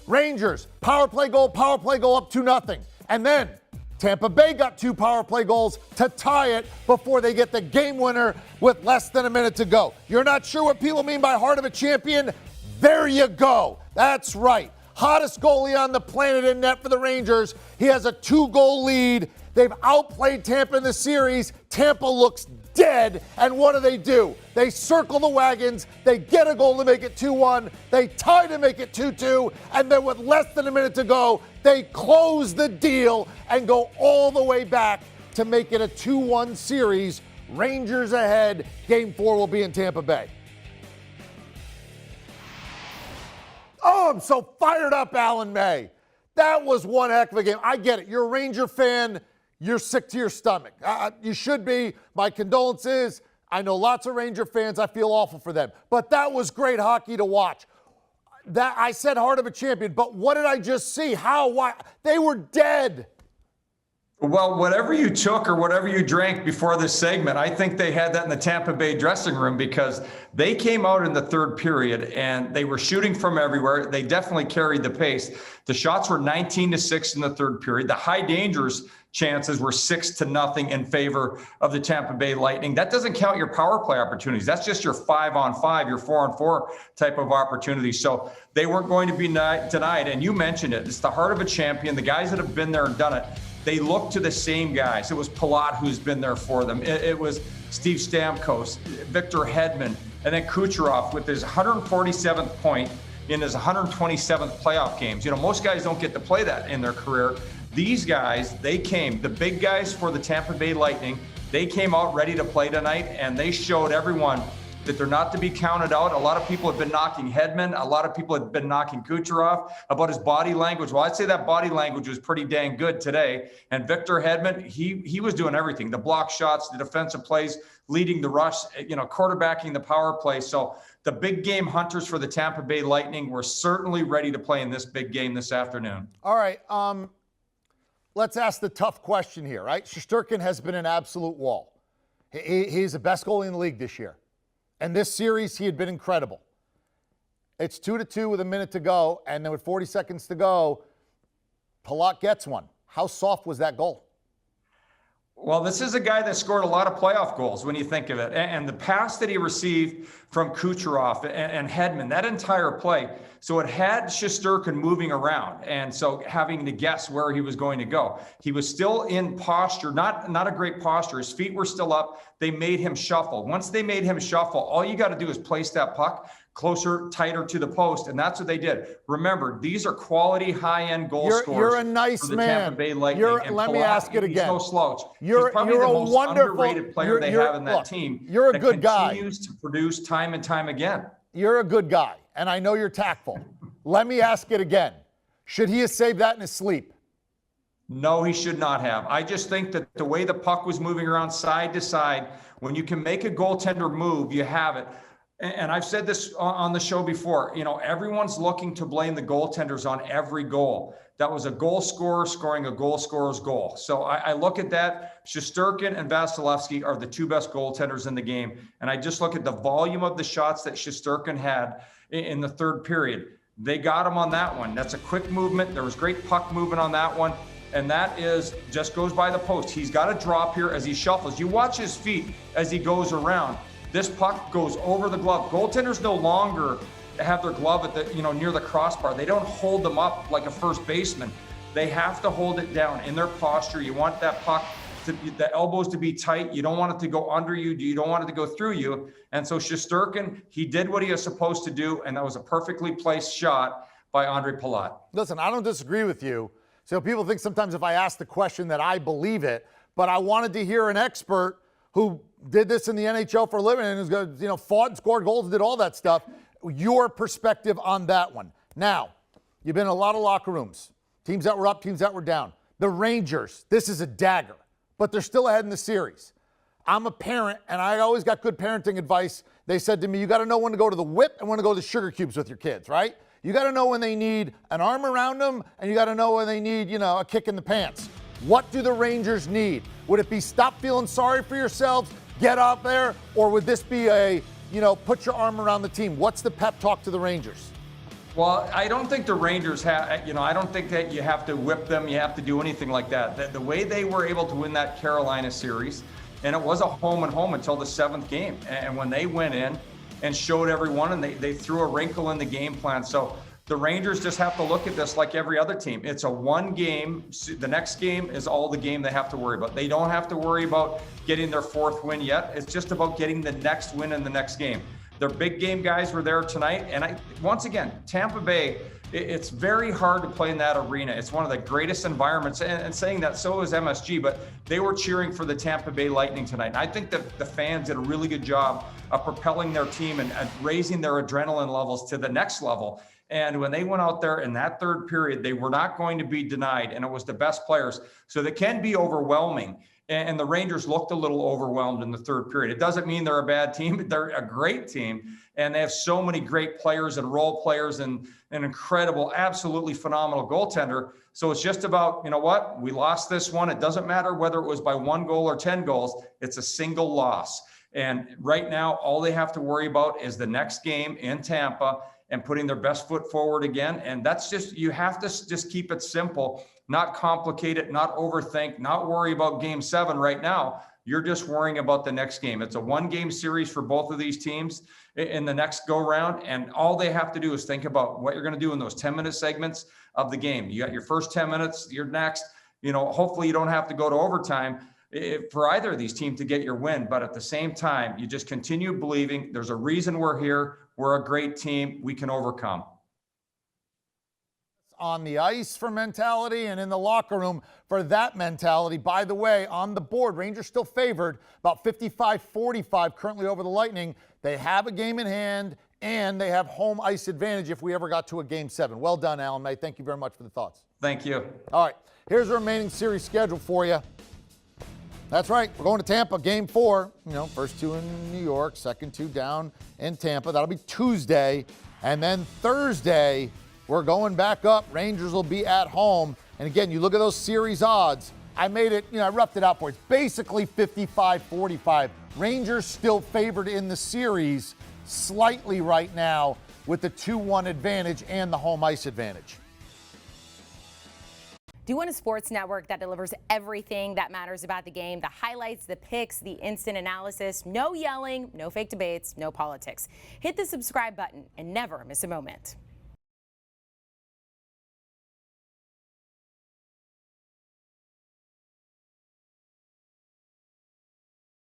Rangers, power play goal up 2-0. And then Tampa Bay got 2 power play goals to tie it before they get the game winner with less than a minute to go. You're not sure what people mean by heart of a champion? There you go. That's right. Hottest goalie on the planet in net for the Rangers. He has a 2-goal lead. They've outplayed Tampa in the series. Tampa looks dead. And what do? They circle the wagons. They get a goal to make it 2-1. They tie to make it 2-2. And then with less than a minute to go, they close the deal and go all the way back to make it a 2-1 series. Rangers ahead. Game 4 will be in Tampa Bay. Oh, I'm so fired up, Alan May. That was one heck of a game. I get it. You're a Ranger fan. You're sick to your stomach. You should be. My condolences. I know lots of Ranger fans. I feel awful for them. But that was great hockey to watch. That I said heart of a champion, but what did I just see? How? Why? They were dead. Well, whatever you took or whatever you drank before this segment, I think they had that in the Tampa Bay dressing room because they came out in the third period and they were shooting from everywhere. They definitely carried the pace. The shots were 19-6 in the third period. The high dangers chances were 6-0 in favor of the Tampa Bay Lightning. That doesn't count your power play opportunities. That's just your 5-on-5, your 4-on-4 type of opportunities. So they weren't going to be denied. And you mentioned it. It's the heart of a champion. The guys that have been there and done it, they look to the same guys. It was Palat who's been there for them. It was Steve Stamkos, Victor Hedman, and then Kucherov with his 147th point in his 127th playoff games. You know, most guys don't get to play that in their career. These guys, they came, the big guys for the Tampa Bay Lightning, they came out ready to play tonight, and they showed everyone that they're not to be counted out. A lot of people have been knocking Hedman. A lot of people have been knocking Kucherov about his body language. Well, I'd say that body language was pretty dang good today. And Victor Hedman, he was doing everything. The block shots, the defensive plays, leading the rush, quarterbacking the power play. So the big game hunters for the Tampa Bay Lightning were certainly ready to play in this big game this afternoon. All right. Let's ask the tough question here, right? Shesterkin has been an absolute wall. He's the best goalie in the league this year. And this series, he had been incredible. It's 2-2 with a minute to go, and then with 40 seconds to go, Palat gets one. How soft was that goal? Well, this is a guy that scored a lot of playoff goals when you think of it. And the pass that he received from Kucherov and Hedman, that entire play, so it had Shesterkin moving around and so having to guess where he was going to go. He was still in posture, not a great posture. His feet were still up. They made him shuffle. Once they made him shuffle, all you got to do is place that puck closer, tighter to the post, and that's what they did. Remember, these are quality, high-end goal scorers. You're a nice for the man. Tampa Bay Lightning. Let me ask it again. He's no slouch. You're probably a the most wonderful, underrated player they have in that team. You're a good guy. Continues to produce time and time again. You're a good guy, and I know you're tactful. Let me ask it again. Should he have saved that in his sleep? No, he should not have. I just think that the way the puck was moving around side to side, when you can make a goaltender move, you have it. And I've said this on the show before, everyone's looking to blame the goaltenders on every goal. That was a goal scorer scoring a goal scorer's goal. So I look at that. Shesterkin and Vasilevsky are the two best goaltenders in the game. And I just look at the volume of the shots that Shesterkin had in the third period. They got him on that one. That's a quick movement. There was great puck movement on that one. And that just goes by the post. He's got a drop here as he shuffles. You watch his feet as he goes around. This puck goes over the glove. Goaltenders no longer have their glove at the, near the crossbar. They don't hold them up like a first baseman. They have to hold it down in their posture. You want that puck the elbows to be tight. You don't want it to go under you. You don't want it to go through you. And so Shesterkin, he did what he was supposed to do, and that was a perfectly placed shot by Ondrej Palat. Listen, I don't disagree with you. So people think sometimes if I ask the question that I believe it, but I wanted to hear an expert who did this in the NHL for a living and who's fought and scored goals and did all that stuff. Your perspective on that one. Now, you've been in a lot of locker rooms. Teams that were up, teams that were down. The Rangers, this is a dagger, but they're still ahead in the series. I'm a parent, and I always got good parenting advice. They said to me, you got to know when to go to the whip and when to go to the sugar cubes with your kids, right? You got to know when they need an arm around them, and you got to know when they need, a kick in the pants. What do the Rangers need? Would it be stop feeling sorry for yourselves, get out there, or would this be a, put your arm around the team? What's the pep talk to the Rangers? Well, I don't think the Rangers have, I don't think that you have to whip them, you have to do anything like that. The way they were able to win that Carolina series, and it was a home and home until the 7th game. And when they went in and showed everyone, and they threw a wrinkle in the game plan. So the Rangers just have to look at this like every other team. It's a one game. The next game is all the game they have to worry about. They don't have to worry about getting their 4th win yet. It's just about getting the next win in the next game. Their big game guys were there tonight. And once again, Tampa Bay, it's very hard to play in that arena. It's one of the greatest environments. And saying that, so is MSG, but they were cheering for the Tampa Bay Lightning tonight. And I think that the fans did a really good job of propelling their team and raising their adrenaline levels to the next level. And when they went out there in that 3rd period, they were not going to be denied. And it was the best players. So they can be overwhelming. And the Rangers looked a little overwhelmed in the 3rd period. It doesn't mean they're a bad team. They're a great team. And they have so many great players and role players and an incredible, absolutely phenomenal goaltender. So it's just about, we lost this one. It doesn't matter whether it was by 1 goal or 10 goals. It's a single loss. And right now, all they have to worry about is the next game in Tampa and putting their best foot forward again. And that's you have to just keep it simple, not complicate it, not overthink, not worry about game 7 right now. You're just worrying about the next game. It's a 1-game series for both of these teams in the next go round. And all they have to do is think about what you're going to do in those 10-minute segments of the game. You got your first 10 minutes, your next, hopefully you don't have to go to overtime for either of these teams to get your win. But at the same time, you just continue believing there's a reason we're here. We're a great team. We can overcome. On the ice for mentality and in the locker room for that mentality. By the way, on the board, Rangers still favored about 55-45 currently over the Lightning. They have a game in hand and they have home ice advantage if we ever got to a game 7. Well done, Alan May. Thank you very much for the thoughts. Thank you. All right, here's the remaining series schedule for you. That's right. We're going to Tampa, game 4. First 2 in New York, second 2 down in Tampa. That'll be Tuesday. And then Thursday, we're going back up. Rangers will be at home. And again, you look at those series odds. I made it, I roughed it out for you. It's basically 55-45. Rangers still favored in the series slightly right now with the 2-1 advantage and the home ice advantage. Do you want a sports network that delivers everything that matters about the game? The highlights, the picks, the instant analysis, no yelling, no fake debates, no politics. Hit the subscribe button and never miss a moment.